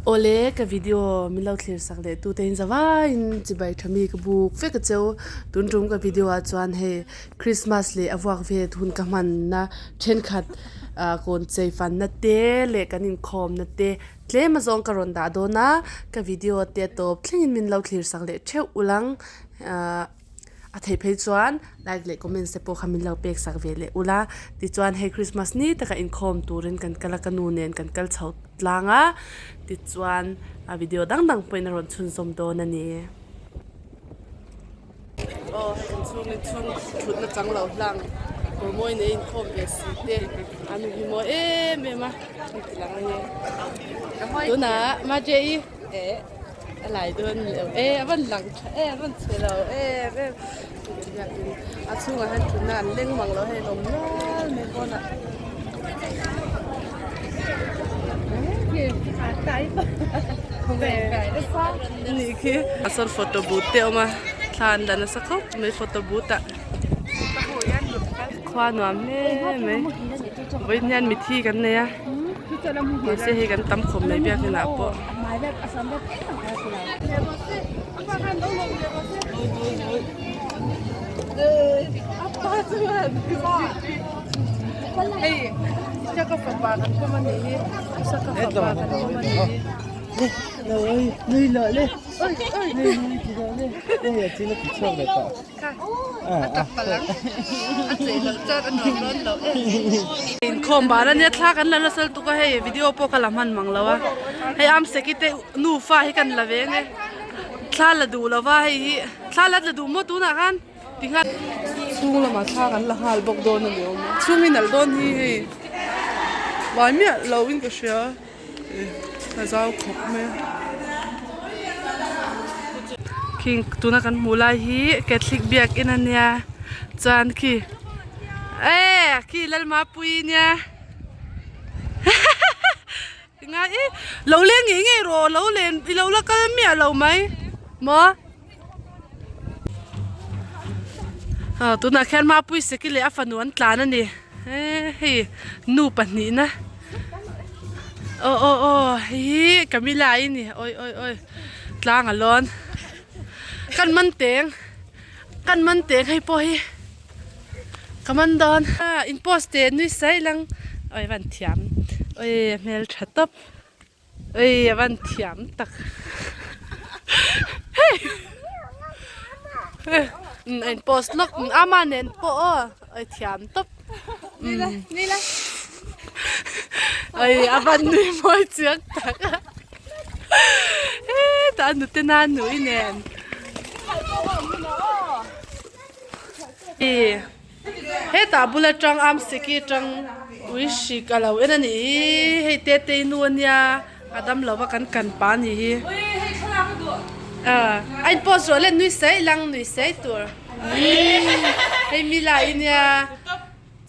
Ole ka video mi lo clear sak le tu tein zawa in chibai thami ka buk fe ka cheu tun tum ka video a chuan he Christmas le Vuakvet hun ka man na then khat kon chei fan na te le kanin khom na te tle ma zong ka ron da do na ka video te top thlingin min lo clear sak le theu ulang a thei phei chuan like le comment se po khamin lo pek sak ve le ula ti chuan he Christmas ni taka in khom turin kan kala kanu nen kan kal chho tlanga ti chuan a video dang poin ron chun som do na ni kan chung thut na chang lo hlang ko moi ne in khom ve si te anu hi mo me ma tlang ye tu na ma je i lại đơn vẫn lặng vẫn chơi đâu chung là hắn chúng là lên bằng nó hay lồng nó mấy con ạ không về cái đó sao này kia son photo booth teo mà than là nó sắc khóc mấy photo booth ạ khoa noam mấy với nhân mít thi cái này á mình sẽ hay cái tấm khom này biết thế nào po hey, chắc có phần bạc ăn không ăn gì, chắc có phần bạc ăn không ăn gì. Rồi, nuôi lợi lên. Ơi, nuôi thì lợi lên. Đây là chỉ là cái trâu này cả. Tập bả lắm. Anh chỉ là cho anh ngon lớn lẩu. Không bà đã nhét thác anh là sel tụ cái hay video po cái làm ăn măng lâu á. Hay am sẽ cái tê nu pha hay cần là về nghe. Thác là đủ là va hay thác là đủ mua tú nào kan. Tiếng hát. Chung là mà thác anh là hal bọc đôn là nhiều mà. Chung mình là đôn hi. Vài miệng lâu in cái gì á. Là rau khóc mẹ. Khi tụi nó cần mua lại hi cái thịt biếc in anh nha, chán khi, khi lên má pui nha, ngay lâu lên nghe rồi lâu lên đi lâu là cái mẹ lâu mấy, mà, tụi nó khen má pui sẽ cái lẽ phần nuan tlan anh nè, nu bẩn nị na, hi Camila in nè, ôi, tlang à lon. Kan man teng hay po hi kaman don in poste nui sai lang oi van thiam oi mel thatop oi van thiam tak in post lok ama nen po oi thiam top ni la oi avan nui moi chiak tak ta nu te na nu inen he ta bula trang am seki trang wishi kalau ena ni he te nuania adam lawa kan pa ni hi ai post ro le nui sei tur he mila inia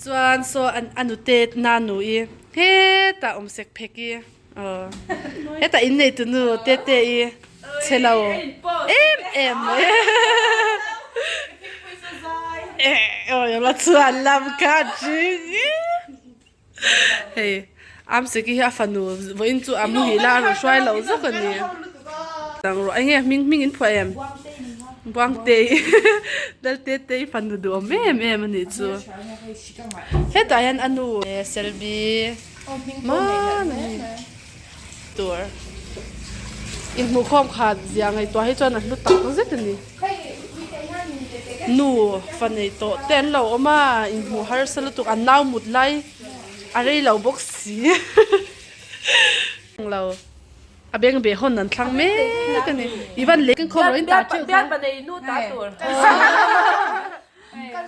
chuan so anu te na nu i he ta sek pheki he ta in nei tu nu te i chelo em ôi là chuan làm cả chứ hey am sẽ cái ha phần nụ với in chu am hi la rồi xoay lâu rất là nhiều đang rồi anh em mình in phải em quang tê dal tê phần nụ đồ em anh chu hết tại anh anu selfie mà tour in mu khom khát giang ngày toa hết cho anh lúc tao nó rất là nhiều nu phần này to tên lâu mà in mu har selu tu an nau mut lai are lâu box xí lâu à bên bề hôn năn thăng mê cái này Ivan lấy cái khom rồi ta chịu biết bên này nu ta tuổi cái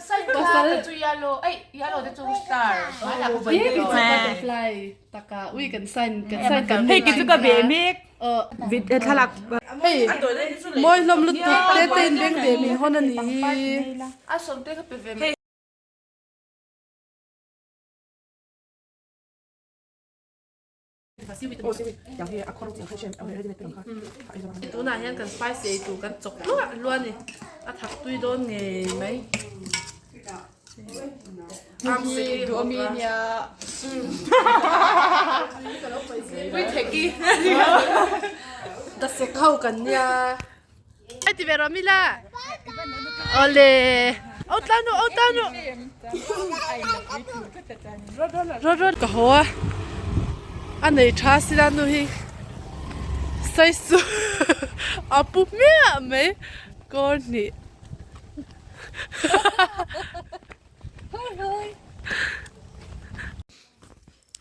sai cái chú yellow yellow cái chú star mà là cái butterfly taka ui kan sign kan hey cái chú cái bể mic vịt thà lạc hey mỗi lom lút tê tên bên bề mình hôn anh à xong tê cái bể tụi này hiện cần spicy tụi cần chọc luôn nè, thắc tui đôn nghề mấy. Am se do mi nya วิเทกี้แต่เสกเข้ากันเนี่ยไอติเวรมิล่าโอเลเอาตาโนรถก็หัวอันไหนชาสิลานุฮิใส่สูอาปุ๊บเมียไหมก่อนนี่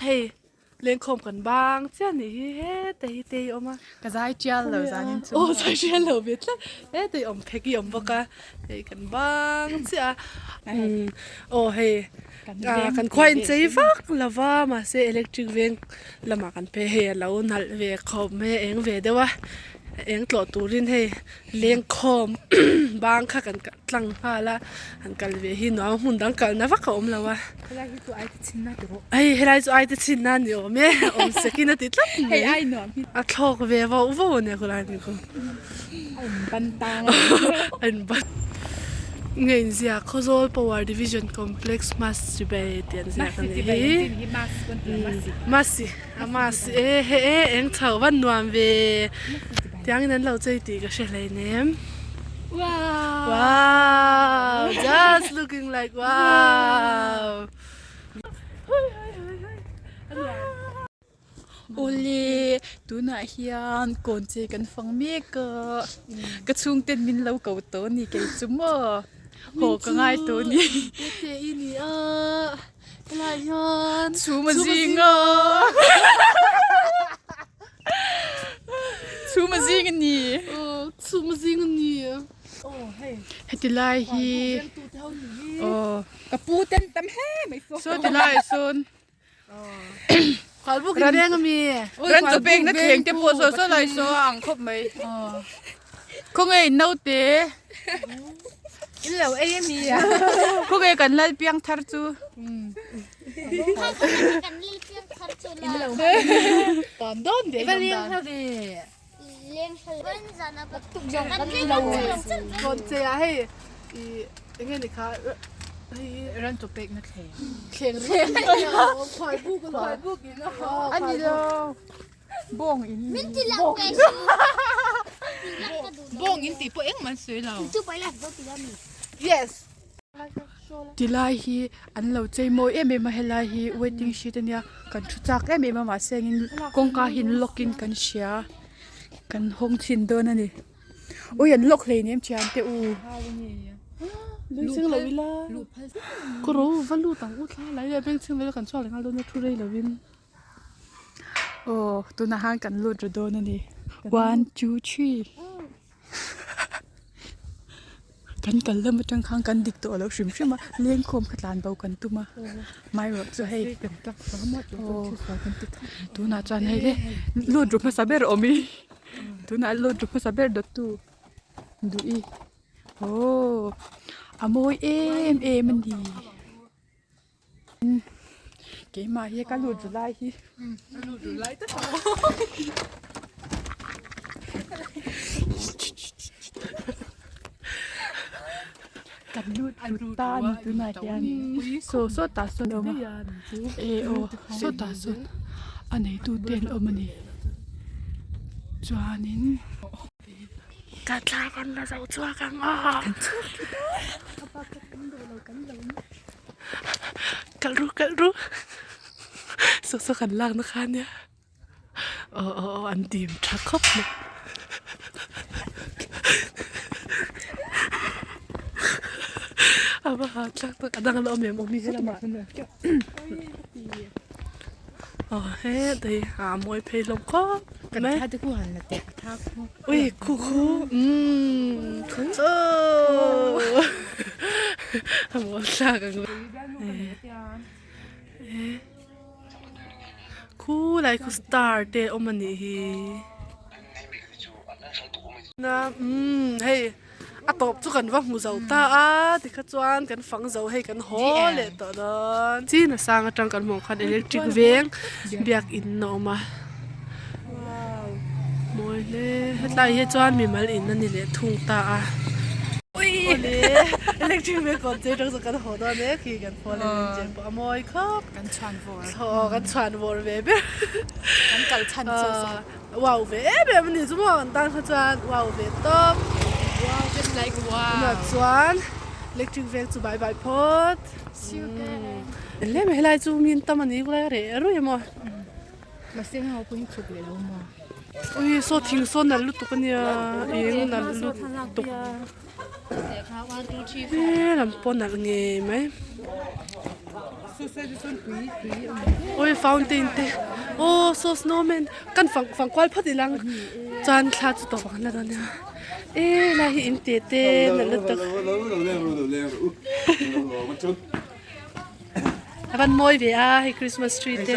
เฮ้ยเลี้ยงคมกันบ้างเจ้านี่เฮ้เตยออกมาก ระจายเจียเลยจ้านี่ โอ้ใช่เชียร์เลยเว้ยเตยอมเพกยอมบอกกันเฮ้กันบ้างเจ้าโอ้เฮ้กันควายใจฟักละว่ามาเซอิเล็กทริกเวงละมากันเพเฮแล้วนัดเวคอมเฮเองเวเดว่าเองตัวตูรินเฮเลี้ยงคอมบางค่ะกันตั้งพาละอันกันเวหินว่าหุ่นดังกันนะฟักเขาแล้วว่าเฮ้ยไรจะไอติชินนั่นอยู่แม่อมสกินติดตั้งเฮ้ยไอหนอพี่อ่ะทอกเวว่าอุบเนี่ยคนไรนี่คนบันตาอันบันเงินเสียเขาโซ่ปวารดิวิชั่นคอมเพล็กซ์มาสจิเบตเตียนเสียกันเลยมาสิเอ็งเท่าวันนวมเวอย่างนั้นเราใจดีก็เฉลยเนมว้าว just looking like wow โอเลตัวน่ะเฮียนก่อนเจกันฟังเมกกระชุงเต้นมินเล่าเก่าตัวนี่แกจุ่มโหก็ง่ายตัวนี้เจอีนี่อะไรยันชูมาจิงชูมาจิงนี่ซูมาซิงนี่โอ้เฮ้ยเฮติไลฮีโอ้กระปูเต้นตำแห่ไม่โซติไลโซนขวัญบุกกระเด้งก็มีเรนจะเป็นนักเข่งเต็มปวดโซ่ไลโซอ่างครบไหมคงไอ้นาวเตะอีเหล่าเอ็มมีอ่ะคงไอ้กันไล่เปียงทัร์จูกันเลี้ยงคัดจุลาตอนโดนเด็กเลี้ยงเขาดิเลี้ยงเขาเป็นจานะปัตุกยองกันเลี้ยงคนเจ้าให้ยังไงนี่คะเรนจะเป็นนักเข่งเข่งเรื่องคอยบุกกันหรอคอยบุกกินเนาะอันนี้เราบ่งอินมินที่หลังแกบ่งอินตีพวกเอ็งมันสวยเราจู่ไปแล้วก็ตีแล้วนี่ yes ทีไลฮีอันเราใจโมเอ็มมาเฮลาฮี waiting sheet เนี่ยกันชุดจักเอ็มมาเสียงกงกาหินล็อกอินกันเชียกันห้องชินโดนนั่นนี่โอ้ยอันล็อกเลยเนี่ยเชียนเตอูลูกซึ่งเราวิลาก็รู้ว่าลูกต่างอุทาอะไรเลยเป็นซึ่งเรากันชอบเลยค่ะลูกนัทุเรศเราวินโอ้ตัวน่าห่างกันลูกจะโดนนั่นนี่ one two three กันเริ่มมาจังข้างกันดิกตัวแล้วชิมมาเลี้ยงโคมขลานเบากันตัวมาไม่แบบจะให้ตัวน่าจะให้เลยลูกรูปภาษาเบอร์อมีตัวน่าลูกรูปภาษาเบอร์ดัตตูดูอีโอ้อโมยมันดีเก๋มาเฮียกันลูกจุไลฮีลูกดูไล่ตั้งกันลูดตานี่ตัวไหนกันโซตาโซนมาโอโซตาโซนอันไหนตูเด่นมันนี่จวานินกัดลากันเราจัวกันอ่ะกันรู้โซกันล่างนะคะเนี่ยอันดีมทักครบเลยอาหารจากตัวดังเราเมียมมีให้ละมาอ๋อเฮ้ยดีหามวยเพลลงก็กันถ้าจะกูหันละเตะท่าอุ้ยคู่หามวยลากันคู่อะไรคู่สตาร์เดอมันนี่นะเฮ้ยอะตบจุกันว่าหูเจ้าตาที่ขจวนกันฟังเจ้าให้กันโหเลยตอนนั้นจีน่ะสร้างจังกันมองคันอิเล็กทริกเวงเบียกอินนอมาโมยเลยเฮ็ดไรเฮ็ดจวนมีมัลอินนั่นนี่แหละทุ่งตาอุ้ยเ เล็กจริงเมื่อก่อนเจ๊ต้องสกัดหัวตอนนี้ขี่กันพอเลยเจ๊ปะมอยครับกันชวนวอร์ โอ้กันชวนวอร์เว็บ กันกัลชันโซซ ว้าวเว็บแบบนี้สมมติว่าตั้งขจวนว้าวเว็บต๊อบ ว้าว just like ว้า หนั ว กชวนเล็กจริงเว็บจูบายบายพอดเล่ไม่ให้ไล่จูมินตั้มอันนี้ก็เลยรู้ยังมั้ง มาเสียงเอาไปชุบเลยรู้มั้ย อุ้ยโซ่ทิ้งโซ่นั่นลุตุกันเนี่ยเองนั่นลุตุลำปนนั่นไงไหมโอ้ยฟาวน์เทนเตโอ้โซ่สโนว์แมนกันฝั่งควอลพอดีลังจานคลาดจุดต่อกันแล้วตอนเนี้ยลาหิอินเตเตนั่นลุตุวันมอยเวียให้คริสต์มาสทรีเต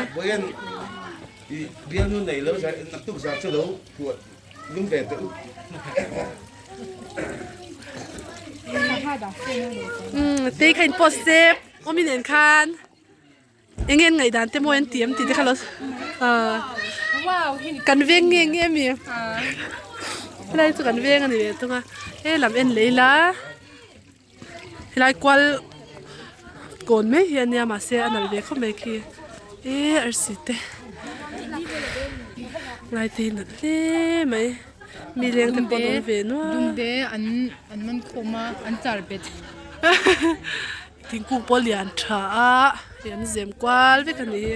Biar nu này lâu sai nắp tủ sạc cho đấu của lưng về tự ตีขันโปสเซฟว่ามีเห็นคันยังไงไงด่านเต็มโมยันเตรียมตีได้ค่ะรถว้าวกันเวงเงี้ยมีอะไรจะกันเวงอันนี้เลยตัวลำเอ็นเลยละอะไรกวาลโกนไหมยันเนี่ยมาเสียอันนั้นเลยเขาไม่คีอสิเตลายตีนั่นเลยไหมมีเลี้ยงเต็มปนเวนัวดุนเดอันมันโคมาอันจาร์เบ็ดทิ้งกูปอเลียนช้ายันเซมกวาลเวกันนี้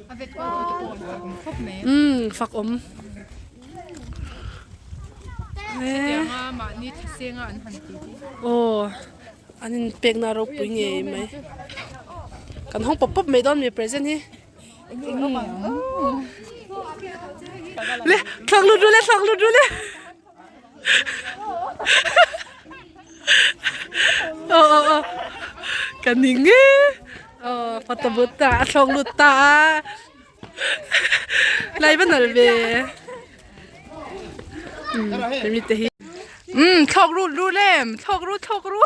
อาเบ็ดก็จะปวดครบไหมฝักอมเดี๋ยวมานี่เสียงอันหันตีโอ้อันนี้เป็กนารกปุยเงี้ยไหมกันห้องป๊บไม่ต้องมีเพรสเซนต์นี่เล่สองลุดดูเลยโอ้กันนิ่งเงี้ยพัตบุตตาสองลุดตาไล่บ้านหน่อยเบ้ไม่มีแต่ชอกรู้เล่มชอกรู้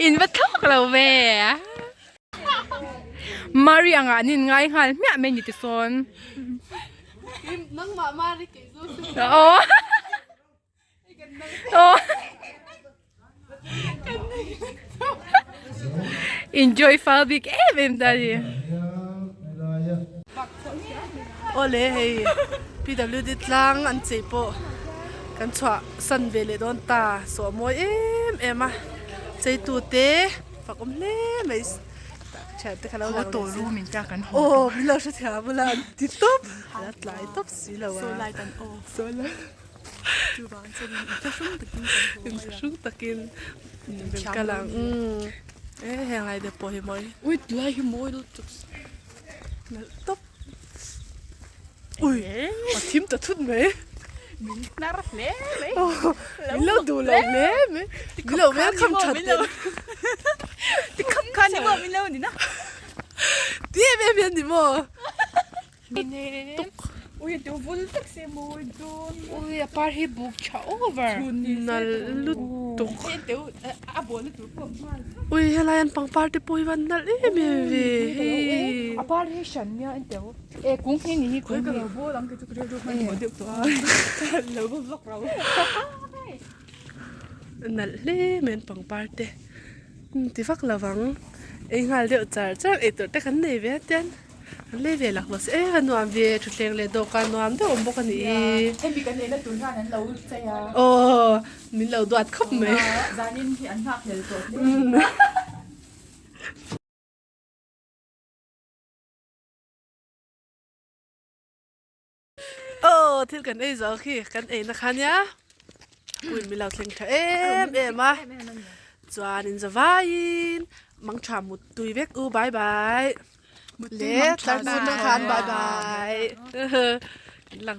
อินวัตทอกเราเว้มาเรียงอ่ะนินไงฮันไม่ไม่นิติโซนนั่งมาดิกิซูโอ้enjoy ฟาบิกเอ็มได้โอเล่พี่ดับลิวดิดลังอันเจ็บปะกันชัวสันเวเลดอนตาสวมมวยเอ็มอะใจตูเต้ฝักอมเล่ไม่ใช่แต่ขณะเราโตรู้มินจากกันโอ้เราจะถามเวลาติดต๊บแล้วหลายต๊บสิแล้วว่าโซไลตันโอโซไลจูบานจะมีจะชุ่มตะกินเป็นกำลังแหงไรเดี๋ยวปล่อยมอยอุ้ยไล่มอยตุ๊บต๊บอุ้ยทิมจะทุ่นไหมน่ารักเล่ไหมมิเราดูเราเล่ไหมมิเราไม่คำชัดเลยที่ขับคันนี่ว่ามิเรานี่นะที่เบี้ยนี่มั้งตุ๊กอุ้ยดูบุลตักเสียมวยดูอุ้ยปาร์ฮีบุกชาโอเวอร์นั่นลุดตุ๊กเดี๋ยวอาบัวนี่ถูกผมอุ้ยอะไรอันปังปาร์ตี้ปอยวันนั่นเมียเว้ยอาปาร์ฮีฉันเนี่ยเดี๋ยวกุ้งที่นี่กุ้งก็เราบัวหลังก็จะกระโดดมันหัวเดือดตัวเราก็ล็อกเรานั่นเลยเหมือนปังปาร์ตี้ที่ฟักระวังเองหาเดี๋ยวจ่าตัวแต่กันไหนเว้ยเต้นเล่เวลักลสกันนวมเวชุดเลี้ยงเลยดูกันนวมเดี๋ยวบอกกันนี่เอ็มบีกันเนี่ยนะตุนท่านั้นเราใช่ไหมโอ้มีเราดวดคบไหมจานินที่อันหักเลยตัวโอ้ที่กันไอ้จ้าคือกันไอ้นะคะเนี่ยอุ้ยมีเราเลี้ยงเธอมาจวนอินจะวายนมังชามุดตุยเวกบายบายเล็ดตัดมุดนังคันบายบายหลัง